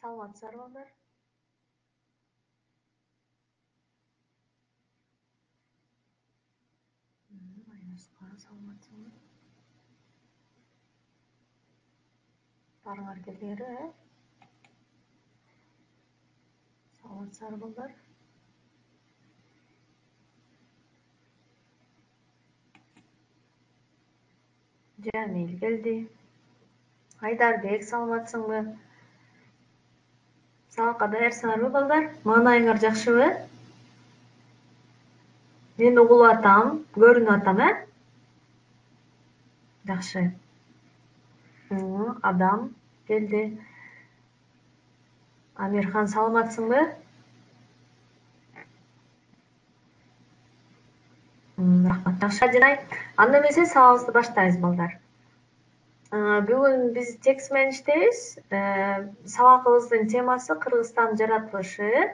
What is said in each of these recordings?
Саламатсыздарбы балдар? Айнуска саламатсызбы? Барыңар келгиле, Саламатсыздарбы балдар? Jamil келди. Айдарбек саламатсыңбы? Сабакка даярсыңарбы балдар? Маанайыңар жакшыбы? Мен угулуп атам, көрүнүп атам, Жакшы. Адам келди. Амирхан саламатсыңбы? Рахмат. Жакшы, Ажынай. Анда эмесе сабагыбызды баштайбыз, балдар. Бүгүн биз текст менен иштейбиз. Сабагыбыздын темасы Кыргызстан жаратылышы.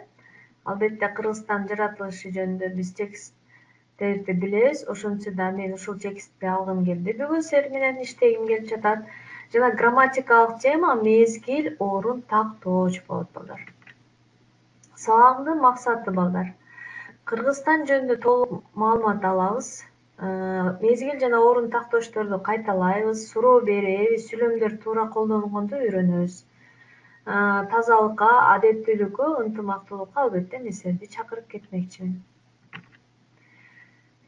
Албетте Кыргызстан жаратылышы жөнүндө биз тексттерди билебиз. Ошентсе да мен ушул текстти алгым келди. Бүгүн силер менен иштегим келип жатат. Жана грамматикалык тема мезгил, орун, тактооч болот, балдар. Сабагымдын максаты, балдар, Кыргызстан жөнүндө толук маалымат алабыз. Мезгил жана орун тактоочторду кайталайбыз, суроо беребиз, сүйлөмдөр туура колдонгонду үйрөнөбүз. Тазалыкка, адептүүлүккө, ынтымактуулукка албетте мен силерди чакырып кетмекчимин.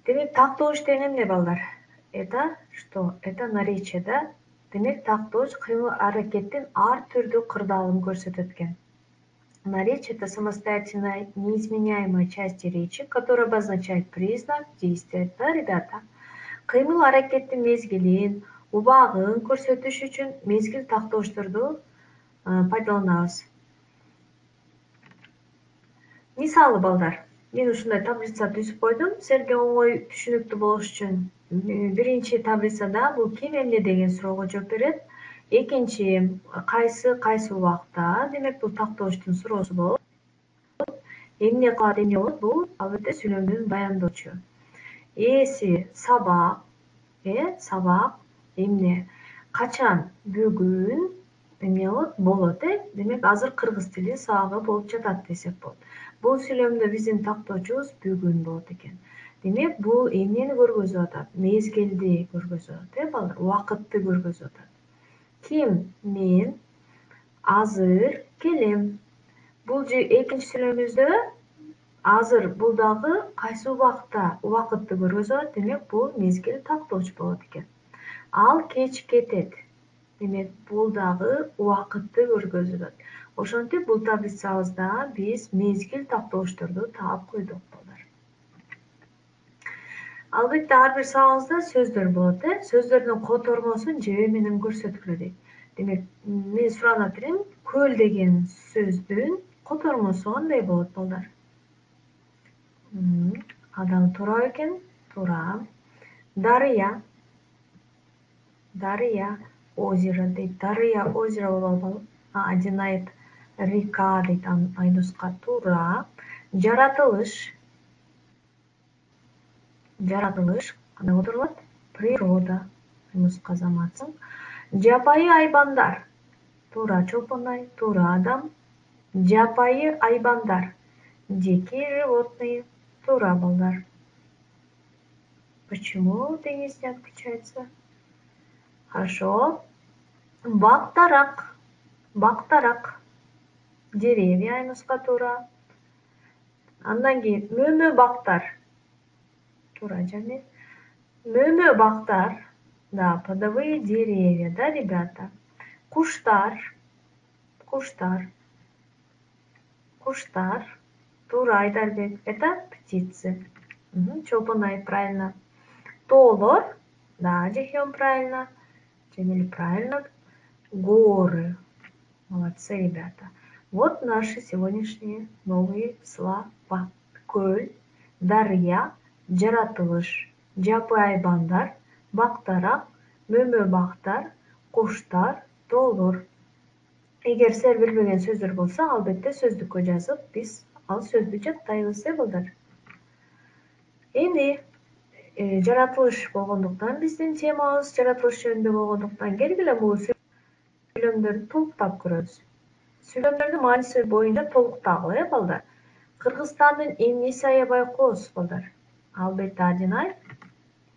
Демек, тактооч деген эмне, балдар? Это что? Это наречие, да? Демек, тактооч кыймыл-аракеттин ар түрдүү кырдаалын көрсөтөт экен. Наречие – это самостоятельная, неизменяемая часть речи, которая обозначает признак действия. Да, ребята? Кыймыл-аракеттин мезгилин, убагын көрсөтүш үчүн мезгил тактоочторду пайдаланабыз. Мисалы, балдар, мен ушундай таблица түзүп койдум, силерге оңой түшүнүктүү болуш үчүн. Биринчи таблицада бул ким эмне деген суроого жооп берет. Экинчи, кайсы убакта, демек бул тактоочтун суроосу болот. Эмне кылат, эмне болот, бул албетте сүйлөмдүн баяндоочу. Ээси сабак, сабак эмне? Качан? Бүгүн эмне болот, демек азыр кыргыз тили сабагы болуп жатат десек болот. Бул сүйлөмдө биздин тактоочубуз бүгүн болот экен. Демек бул эмнени көргөзүп атат? Мезгилди көргөзүп атат, балдар, убакытты көргөзүп атат. Ким? Мен азыр келем. Бул экинчи сүйлөмүбүздө азыр бул дагы кайсы убакта убакытты көргөзүп атат, демек бул мезгил тактооч болот экен. Ал кеч кетет. Демек бул дагы убакытты көргөзүп атат. Ошентип бул таблицабызда биз мезгил тактоочторду таап койдук, балдар. Албетте ар бир сабагыбызда сөздөр болот, сөздөрдүн котормосу жебе менен көрсөтүлөт. Демек, мен суранат элем, көл деген сөздүн котормосу кандай болот, балдар? Адам туура экен? Туура. Дарыя. Дарыя, озеро дейт. Дарыя, озеро боло албайбы? Один айт река дейт Айнуска. Туура. Жаратылыш. Жаратылыш кандай которулат? Природа. Айнуска заматсың. Жапайы айбандар. Туура, Чолпонай. Туура, Адам. Жапайы айбандар. Дикие животные. Туура, балдар. Почему деңиз не отключается? Хорошо. Бактарак. Бактарак. Деревья, Айнуска, туура. Андан кийин мөмө бактар. Туура, Жамил. Мөмө бактар. Да, плодовые деревья, да, ребята? Куштар. Куштар. Куштар. Туура, Айдарбек. Это птицы. Чолпонай, правильно. Тоолор. Да, Жехем, правильно. Джамиль, правильно. Горы. Молодцы, ребята. Вот наши сегодняшние новые слова. Көл, дарыя, жаратылыш, жапы айбандар, бактарак, мөмө бактар, куштар, тоолор. Эгер силер билбеген сөздөр болсо, албетте сөздүккө жазып, биз ал сөздү жаттайбыз, балдар. Эми жаратылыш болгондуктан биздин темабыз жаратылыш жөнүндө болгондуктан келгиле бул сүйлөмдөрдү толуктап көрөбүз. Сүйлөмдөрдүн мааниси боюнча толуктагыла, балдар. Кыргызстандын эмнеси аябай кооз, балдар? Албетте Адинай.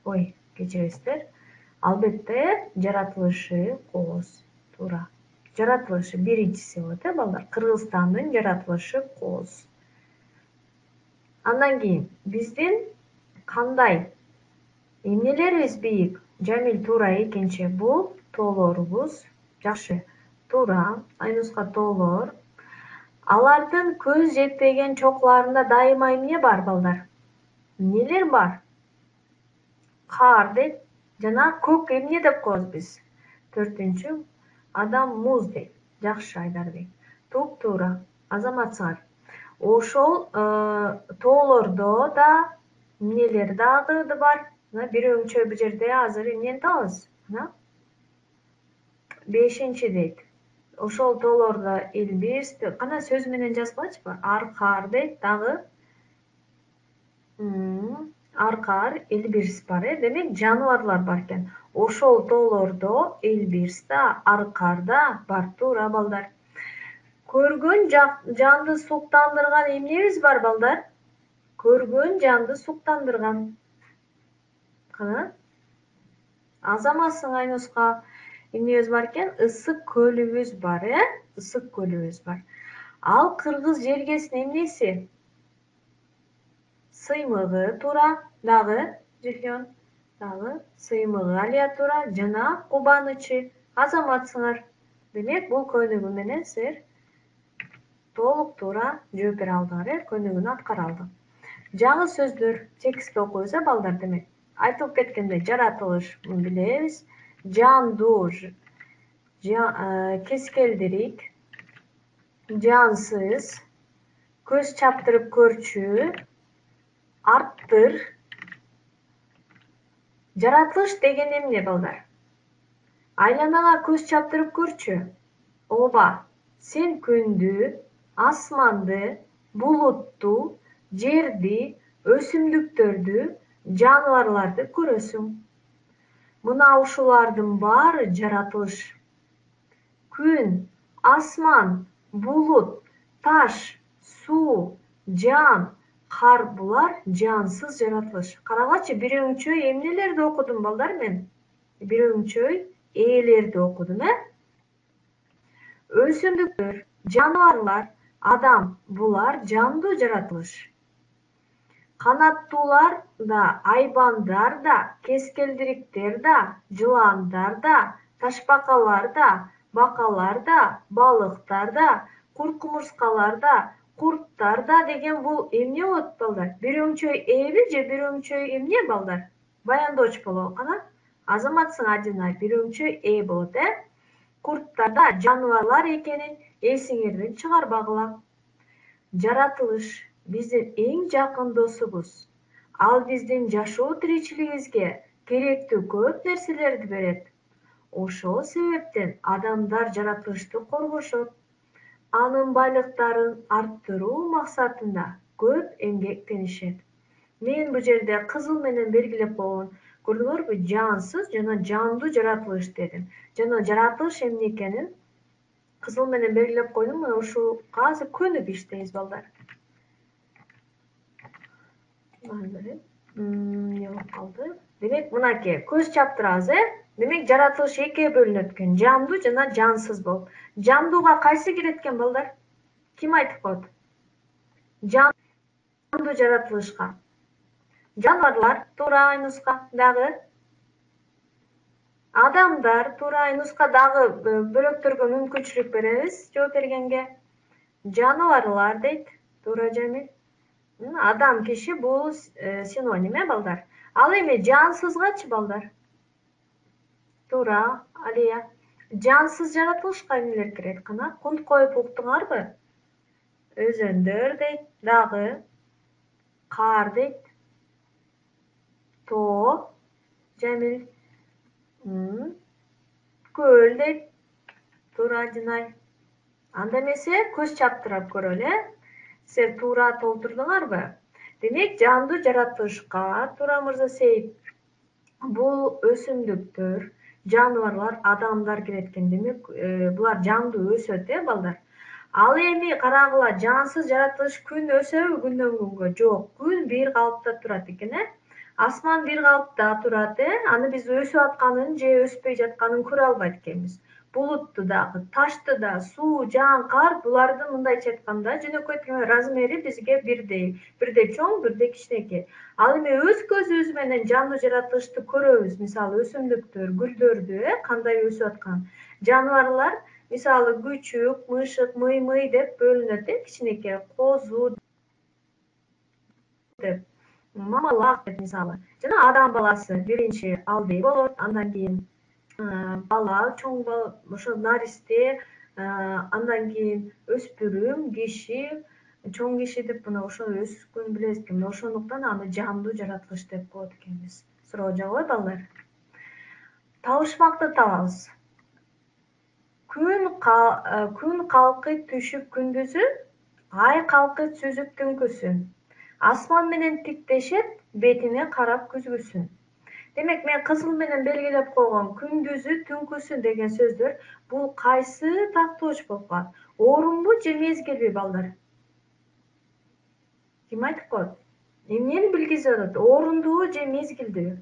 Ой, кечиресиздер. Албетте жаратылышы кооз. Туура. Жаратылышы биринчиси болот, балдар. Кыргызстандын жаратылышы кооз. Андан кийин биздин кандай эмнелерибиз бийик? Жамил, туура. Экинчи бул тоолорубуз жакшы. Туура. Айнуска тоолор. Алардын көз жетпеген чокларында дайыма эмне бар, балдар? Эмнелер бар? Кар дейт. Жана көк эмне деп коебуз биз? Төртүнчү адам муз дейт. Жакшы, Айдарбек. Туп-туура. Азаматсыңар. Ошол тоолордо да эмнелер дагы бар? Бирөөңчө бул жерде азыр эмнени табабыз? Бешинчи дейт. Ошол тоолордо Элбирс, кана сөз менен жазгылачы? Аркар дейт, дагы Аркар, Элбирс бар, демек жаныбарлар бар экен. Ошол тоолордо Элбирс да, Аркар да бар. Туура, балдар. Көргөн жанды суктандырган эмнебиз бар, балдар? Көргөн жанды суктандырган. Кана? Азаматсың, Айнуска. Эмнебиз бар экен? Ысык көлүбүз бар, Ысык көлүбүз бар. Ал кыргыз жергесинин эмнеси? Сыймыгы, туура. Дагы Жихён, дагы сыймыгы, Алия, туура. Жана кубанычы. Азаматсыңар. Демек бул көнүгүү менен силер толук туура жооп бере алдыңар, көнүгүүнү аткара алдың. Жаңы сөздөр текстти окуйбуз, балдар, демек. Айтылып кеткендей, жаратылыш билебиз. Жандуу, кескелдирик, жансыз, көз чаптырып көрчү, арттыр. Жаратылыш деген эмне, балдар? Айланаңа көз чаптырып көрчү. Ооба, сен күндү, асманды, булутту, жерди, өсүмдүктөрдү, жаныбарларды көрөсүң. Мына ушулардын баары жаратылыш. Күн, асман, булут, таш, суу, жан, кар, булар жансыз жаратылыш. Карагачы, бирөөңчөй эмнелерди окудум, балдар, мен? Бирөөңчөй ээлерди окудум, Өсүмдүктөр, жаныбарлар, адам, булар жандуу жаратылыш. Канаттуулар да, айбандар да, кескелдириктер да, жыландар да, ташбакалар да, бакалар да, балыктар да, курт-кумурскалар да, курттар да деген бул эмне болот, балдар? Бирөөңчөй эби же бирөөңчөй эмне, балдар? Баяндоочу болобу, кана? Азаматсың, Адинай, бирөөңчөй болот, Курттар да жаныбарлар экенин эсиңерден чыгарбагыла. Жаратылыш биздин эң жакын досубуз. Ал биздин жашоо тиричилигибизге керектүү көп нерселерди берет. Ошол себептен адамдар жаратылышты коргошот. Анын байлыктарын арттыруу максатында көп эмгектенишет. Мен бул жерде кызыл менен белгилеп койгон, көрдүңөрбү? Жансыз жана жандуу жаратылыш дедим. Жана жаратылыш эмне экенин кызыл менен белгилеп койдум. Мына ушуга азыр көнүп иштейбиз, балдар. Эмне болуп калды? Демек, мынакей көз чаптырабыз, Демек, жаратылыш экиге бөлүнөт экен. Жандуу жана жансыз болуп. Жандууга кайсы кирет экен, балдар? Ким айтып коет? Жандуу жаратылышка. Жаныбарлар, туура, Айнуска, дагы. Адамдар, туура, Айнуска, дагы бөлөктөргө мүмкүнчүлүк беребиз жооп бергенге. Жаныбарлар дейт, туура, Жамил. Адам, киши бул синоним, балдар. Ал эми жансызгачы, балдар? Туура, Алия. Жансыз жаратылышка эмнелер кирет, кана? Кунт коюп уктуңарбы? Өзөндөр дейт, дагы. Кар дейт. Тоо, Жамил. Көл дейт. Туура, Динай. Анда эмесе көз чаптырап көрөлү, Силер туура толтурдуңарбы? Демек, жандуу жаратылышка, туура, мырза Сейит, бул өсүмдүктөр, жаныбарлар, адамдар кирет экен. Демек, булар жандуу өсөт, балдар. Ал эми карагыла, жансыз жаратылыш күн өсөбү күндөн күнгө? Жок, күн бир калыпта турат экен, асман бир калыпта турат, аны биз өсүп атканын же өспөй жатканын көрө албайт экенбиз. Булутту дагы, ташты да, суу, жаан, кар, булардын мындайча айтканда жөнөкөй размери бизге бирдей. Бирдей чоң, бирдей кичинекей. Ал эми өз көзүбүз менен жандуу жаратылышты көрөбүз. Мисалы өсүмдүктөр, гүлдөрдү, кандай өсүп аткан. Жаныбарлар мисалы күчүк, мышык, мый деп бөлүнөт, кичинекей, козу деп, мамалак деп мисалы. Жана адам баласы биринчи алдый болот, андан кийин бала, чоң бала, ошо наристе, андан кийин өспүрүм, киши, чоң киши деп мына ошо өскөн билебиз экен. Ошондуктан аны жандуу жаратылыш деп коет экенбиз. Суроо жагабы балдар? Табышмакты табабыз. Күн калкыйт түшүп күндүзү, ай калкыйт сүзүп түнкүсүн. Асман менен тиктешет, бетине карап күзгүсүн. Демек, мен кызыл менен белгилеп койгон күндүзү, түнкүсүн деген сөздөр бул кайсы тактооч болуп калат? Орунбу же мезгилби балдар? Ким айтып коет? Эмнени билгизип атат? Орундубу же мезгилдиби?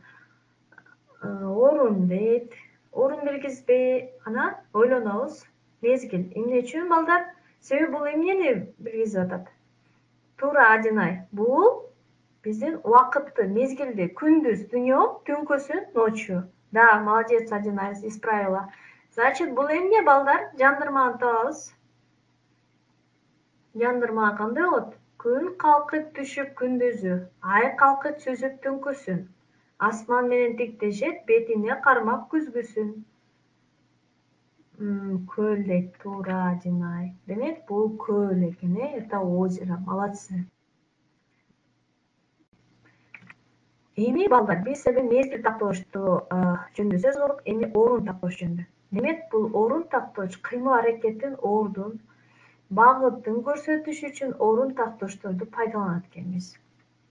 Орун дейт. Орун билгизбей, ана ойлонобуз. Мезгил. Эмне үчүн балдар? Себеби бул эмнени билгизип атат? Туура, Адинай. Бул биздин убакытты, мезгилди. Күндүз дүйнө, түнкүсүн ночью. Да, молодец, Адинай, исправила. Значит, бул эмне балдар? Жандырманы табабыз. Жандырма кандай болот? Күн калкыт түшүп күндүзү, ай калкыт сүзүп түнкүсүн. Асман менен тиктешет, бетине кармап күзгүсүн. Көл дейт, туура, Адинай. Демек, бул көл экен, это озеро. Молодцы. Эми балдар, биз эми мезгил тактоошту жөнүндө сөз кылдык, эми орун тактоош жөнүндө. Демек, бул орун тактооч кыймыл аракеттин, ордун, багытын көрсөтүш үчүн орун тактоочторду пайдаланат экенбиз.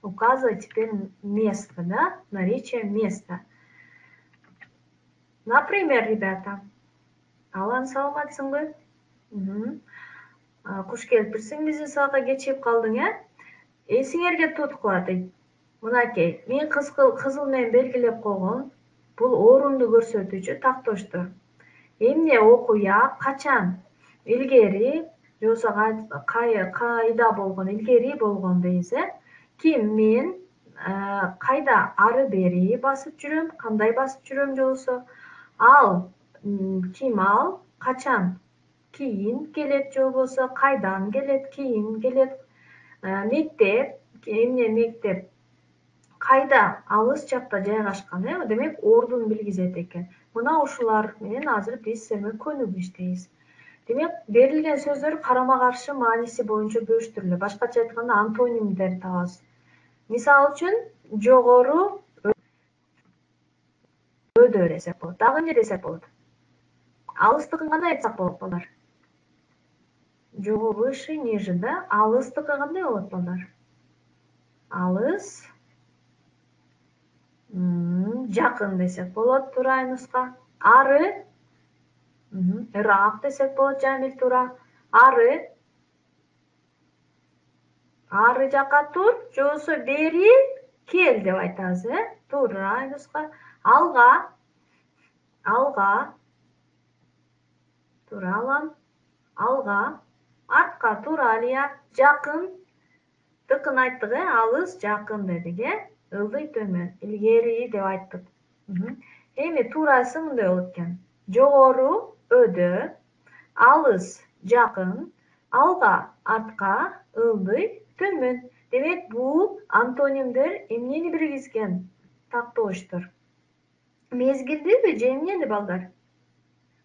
Указывать теперь место, да? Наречие места. Например, ребята, Алан, саламатсыңбы? Куш келипсиң, биздин сабакка кечигип калдың, Эсиңерге тут кылат. Мынакей, мен кызыл менен белгилеп койгон бул орунду көрсөтүүчү тактооштор. Эмне окуя, качан? Илгери, же болбосо кайда болгон, илгери болгон дейбиз, Ким? Мен кайда? Ары бери басып жүрөм, кандай басып жүрөм же болбосо. Ал, ким ал? Качан? Кийин келет же болбосо, кайдан келет? Кийин келет. Мектеп, эмне мектеп? Кайда? Алыс жакта жайгашкан, демек ордун билгизет экен. Мына ушулар менен азыр биз эми көнүгүп иштейбиз. Демек, берилген сөздөр карама-каршы мааниси боюнча бөлүштүрүлөт. Башкача айтканда антонимдер табабыз. Мисалы үчүн, жогору өдө десек болот. Дагы эмне десек болот? Алыстыкын кандай айтсак болот балдар? Жогору, выше, ниже, да? Алыстыкы кандай болот балдар? Алыс, жакын десек болот, туура нуска. Ары, ырак десек болот, Жамил, туура. Ары жака тур, же болбосо бери кел деп айтабыз, туура нуска. Алга, туура Алан. Алга, артка, туура Алия. Жакын, тыкын айттык, алыс, жакын дедик, ылдый, төмөн, илгери деп айттык. Эми туурасы мындай болот экен. Жогору, өдө, алыс, жакын, алга, артка, ылдый, төмөн. Демек, бул антонимдер эмнени билгизген тактооштор? Мезгилдиби же эмнени балдар?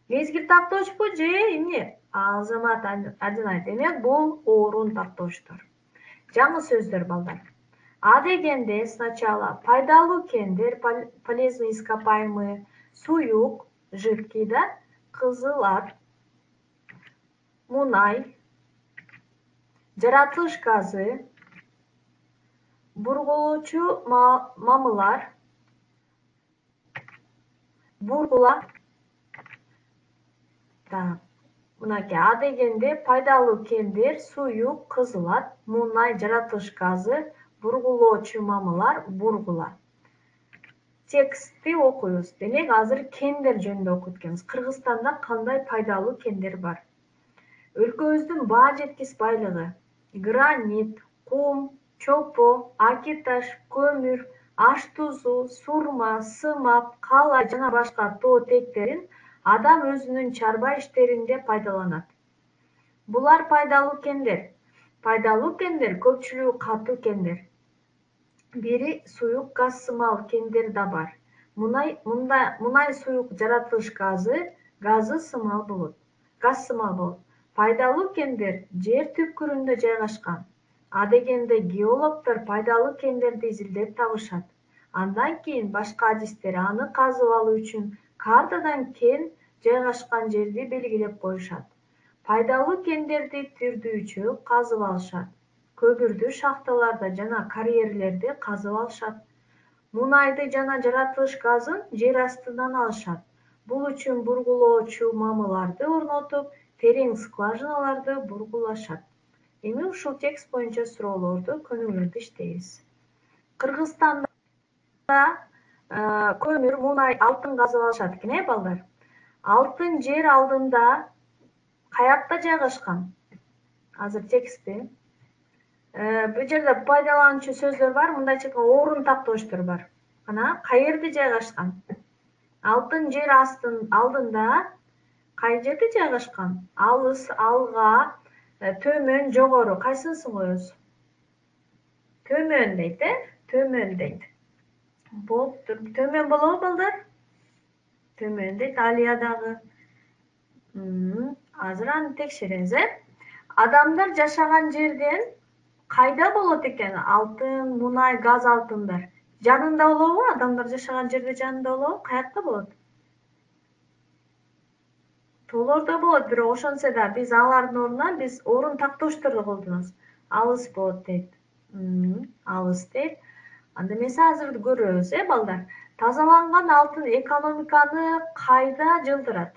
Мезгил тактоочпу же эмне? Азамат, Адинай. Демек, бул орун тактооштор. Жаңы сөздөр балдар. А дегенде сначала пайдалуу кендер, полезные ископаемые, суюк, жидкий, да, кызыл ат, мунай, жаратылыш газы, бургулоочу мамылар, бургула, мынакей А дегенде пайдалуу кендер, суюк, кызылат, мунай, жаратылыш газы, бургулоочу мамылар, бургула. Текстти окуйбуз. Демек азыр кендер жөнүндө окуп өткөнбүз. Кыргызстанда кандай пайдалуу кендер бар? Өлкөбүздүн баа жеткис байлыгы: гранит, кум, чопо, аки таш, көмүр, аш тузу, сурма, сымап, калай жана башка тоо тектерин адам өзүнүн чарба иштеринде пайдаланат. Булар пайдалуу кендер. Пайдалуу кендер көпчүлүгү катуу кендер. Бири суюк газ сымал кендер да бар. Мунай суюк жаратылыш газы сымал болот. Газ сымал болот. Пайдалуу кендер жер түпкүрүндө жайгашкан. А дегенде геологдор пайдалуу кендерди изилдеп табышат. Андан кийин башка адистер аны казып алуу үчүн картадан кен жайгашкан жерди белгилеп коюшат. Пайдалуу кендерди түрдүүчү казып алышат. Көмүрдү шахталарда жана карьерлерде казып алышат. Мунайды жана жаратылыш газын жер астынан алышат. Бул үчүн бургулоочу мамыларды орнотуп, терең скважиналарды бургулашат. Эми ушул текст боюнча суроолорду, көнүгүүлөрдү иштейбиз. Кыргызстанда көмүр, мунай, алтын казып алышат экен, балдар? Алтын жер алдында каякта жайгашкан? Азыр текстти. Бул жерде пайдалануучу сөздөр бар, мындайча айтканда орун тактоочтор бар. Кана каерде жайгашкан? Алтын жер алдында кай жерде жайгашкан? Алыс, алга, төмөн, жогору. Кайсынысын коебуз? Төмөн дейт, төмөн дейт. Болуптур. Төмөн болобу, балдар? Төмөн дейт, Алиядагы. Азыр аны текшеребиз, Адамдар жашаган жерден кайда болот экен алтын, мунай, газ, алтындар? Жанында болобу? Адамдар жашаган жерде жанында болобу? Каякта болот? Тоолордо болот, бирок ошентсе да биз алардын ордуна биз орун тактоочторду колдонобуз. Алыс болот дейт. Алыс дейт. Анда эмесе азыр көрөбүз, балдар. Тазаланган алтын экономиканы кайда жылдырат?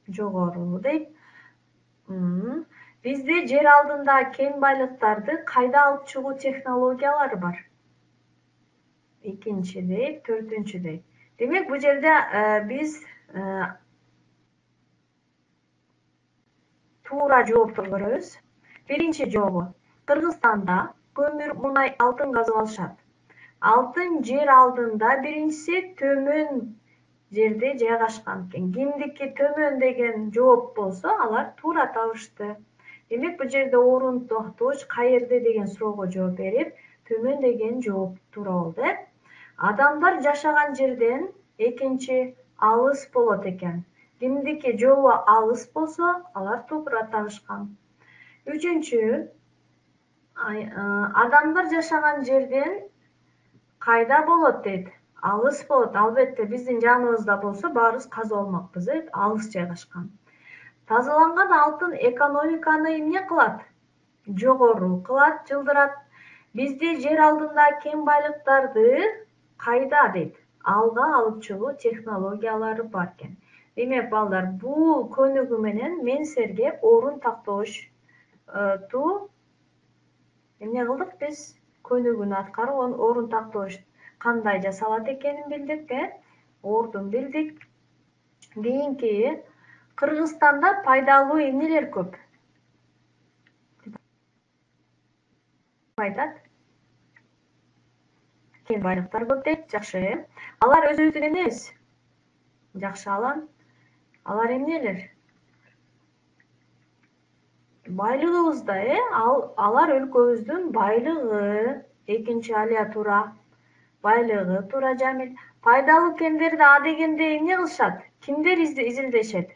Жогору дейт. Бизде жер алдында кен байлыктарды кайда алып чыгуу технологиялары бар? Экинчи дейт, төртүнчү дейт. Демек бул жерде биз туура жоопту көрөбүз. Биринчи жообу: Кыргызстанда көмүр, мунай, алтын казып алышат. Алтын жер алдында биринчиси төмөн жерде жайгашкан экен. Кимдики төмөн деген жооп болсо, алар туура табышты. Демек бул жерде орун тактооч каерде деген суроого жооп берип, төмөн деген жооп туура болду. Адамдар жашаган жерден экинчи алыс болот экен. Кимдики жообу алыс болсо, алар туура табышкан. Үчүнчү, адамдар жашаган жерден кайда болот дейт? Алыс болот. Албетте биздин жаныбызда болсо баарыбыз казып алмакпыз, алыс жайгашкан. Тазаланган алтын экономиканы эмне кылат? Жогору кылат, жылдырат. Бизде жер алдында кен байлыктарды кайда дейт? Алга алып чыгуу технологиялары бар экен. Демек, балдар, бул көнүгүү менен мен силерге орун тактоошту эмне кылдык биз? Көнүгүүнү аткарып, орун тактооч кандай жасалат экенин билдик, ордун билдик. Кийинки, Кыргызстанда пайдалуу эмнелер көп? Айтат. Кен байлыктар көп дейт, жакшы. Алар өзүбүздүн эмнебиз? Жакшы, Алан. Алар эмнелер? Байлыгыбыз да, алар өлкөбүздүн байлыгы. Экинчи Алия туура. Байлыгы туура, Жамил. Пайдалуу кендерди А дегенде эмне кылышат? Кимдер изилдешет?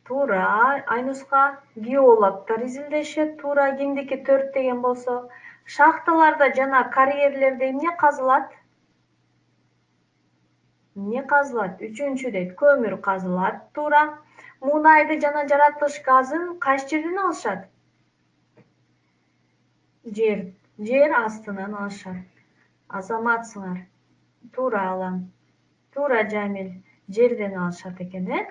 Туура, Айнуска. Геологдор изилдешет, туура. Кимдики 4 деген болсо. Шахталарда жана карьерлерде эмне казылат? Эмне казылат? Үчүнчү дейт, көмүр казылат, туура. Мунайды жана жаратылыш газын кайсы жерден алышат? Жер астынан алышат. Азаматсыңар. Туура, Алан. Туура, Жамил. Жерден алышат экен,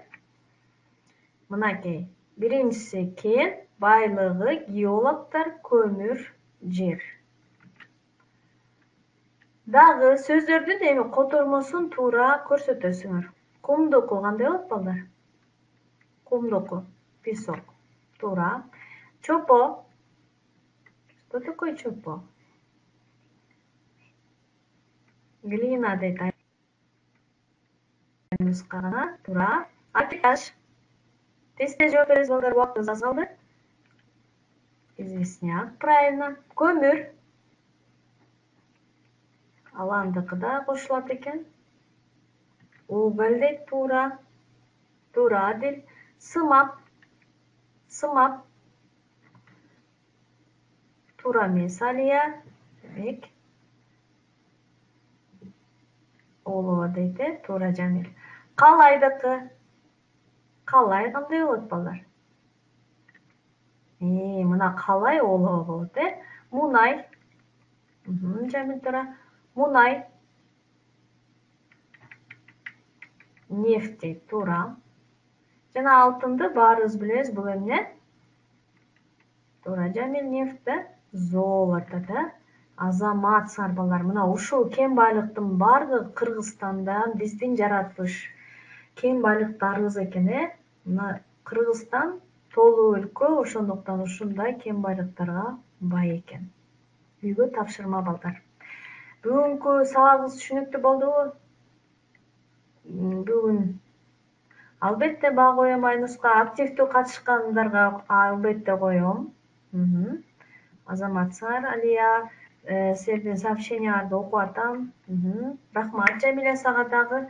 Мынакей. Биринчиси кен байлыгы, геологдор, көмүр, жер. Дагы сөздөрдүн эми котормосун туура көрсөтөсүңөр. Кумдуку кандай болот балдар? Кумдуку, песок. Туура. Чопо. Что такое чопо? Глина дейт нускага. Туура. Арпитаж. Тез жооп бересиз балдар, убактыбыз аз калды. Известняк, правильно. Көмүр. Аландыкы да кошулат экен. Уголь дейт, туура. Туура, Адил. Сымап. Сымап. Туура эмес, Алия. Демек. Олоо дейт, туура, Жамил. Калайдыкы. Калай кандай болот балдар? Мына калай олоо болот, Мунай. Жамил туура. Мунай. Нефть дейт, туура. Жана алтынды баарыбыз билебиз, бул эмне? Туура, Жамил, нефть да? Золото да? Азамат сарбалар. Мына ушул кен байлыктын бардыгы Кыргызстандан биздин жаратылыш кен байлыктарыбыз экен, Мына Кыргызстан толуу өлкө, ошондуктан ушундай кен байлыктарга бай экен. Үйгө тапшырма балдар. Бүгүнкү сабагыбыз түшүнүктүү болдубу? Бүгүн албетте баа коем Айнуска, активдүү катышкандарга албетте коем. Азаматсыңар, Алия, силердин сообщенияларды окуп атам. Рахмат, Жамиля, сага дагы.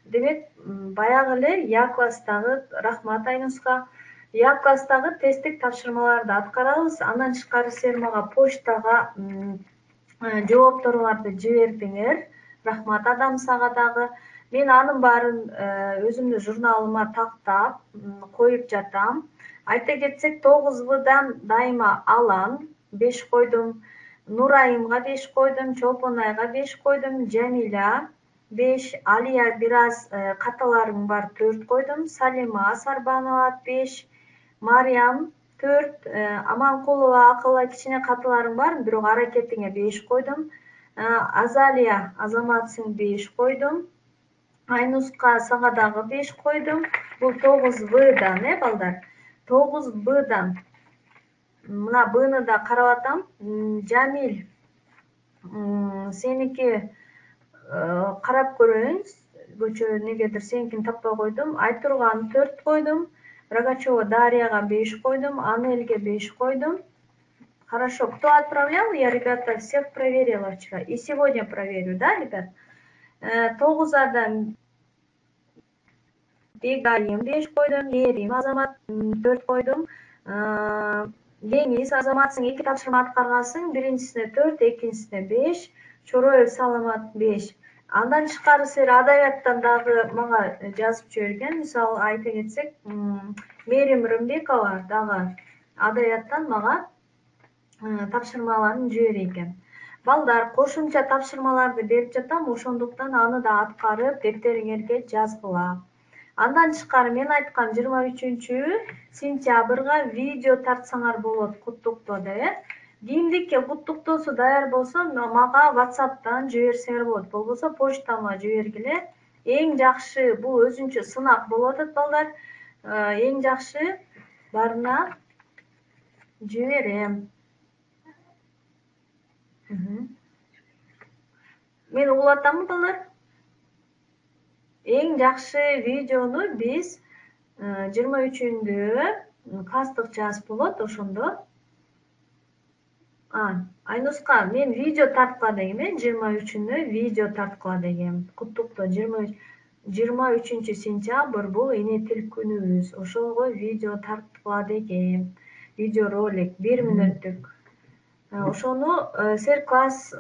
Демек, баягы эле Я класстагы, рахмат Айнуска, Я класстагы тесттик тапшырмаларды аткарабыз. Андан тышкары силер мага почтага жоопторуңарды жибердиңер. Рахмат, Адам, сага дагы. Мен анын баарын өзүмдүн журналыма тактап коюп жатам. Айта кетсек, 9Б'дан дайыма Алан 5 койдум, Нурайымга 5 койдум, Чолпонайга 5 койдум, Жамиля 5, Алия бир аз каталарың бар 4 койдум, Салима Сарбанова 5, Мариям 4, Аманкулова Акылла кичине каталарың бар, бирок аракетиңе 5 койдум, Азалия Азаматсың 5 койдум, Айнуска сага дагы 5 койдум. Бул 9Б'дан, балдар. 9Б'дан. Мына Б'ны да карап атам. Жамил, сеники карап көрөйүн. Көчө негедир сеникини таппай койдум. Айтурган 4 койдум. Рогачева Дарьяга 5 койдум. Анельге 5 койдум. Хорошо. Кто отправлял? Я, ребята, всех проверила вчера. И сегодня проверю, да, ребят? 9A'дан Бегайым 5 койдум, Ерим Азамат 4 койдум. Деңиз Азаматсың 2 тапшырма аткаргансың, биринчисине 4, экинчисине 5, Чороев Саламат 5. Андан тышкары силер адабияттан дагы мага жазып жиберген. Мисалы айта кетсек, Мерим Рымбекова дагы адабияттан мага тапшырмаларын жиберген. Балдар, кошумча тапшырмаларды берип жатам, ошондуктан аны да аткарып дептериңерге жазгыла. Андан тышкары мен айткан 23-сентябрга видео тартсаңар болот куттуктоодо, Кимдики куттуктоосу даяр болсо, мага WhatsApp'тан жиберсеңер болот. Болбосо почтама жибергиле. Эң жакшы бул өзүнчө сынак болуп атат, балдар. Эң жакшы баарына жиберем. Мен угуп атамбы, балдар? Эң жакшы видеону биз 23-үндө кастык жазып болот, ошондо. Айнуска, мен видео тарткыла дегем, 23-үндө видео тарткыла дегем. Куттуктоо, 23-сентябрь бул эне тил күнүбүз. Ошого видео тарткыла дегем. Видео ролик 1 мүнөттүк. Ошону силер класс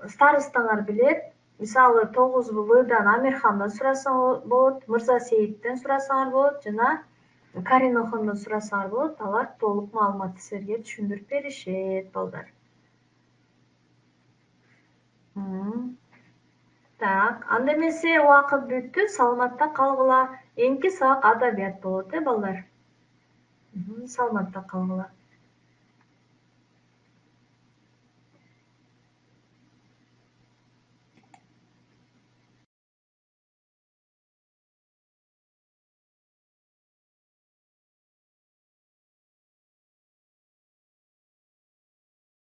старостаңар билет. Мисалы 9Б'дан Амирхандан сурасаңар болот, Мырза Сейиттен сурасаңар болот, жана Каринохондон сурасаңар болот. Алар толук маалыматты силерге түшүндүрүп беришет, балдар. Так, анда эмесе убакыт бүттү, саламатта калгыла. Эмки сабак адабият болот, балдар. Саламатта калгыла.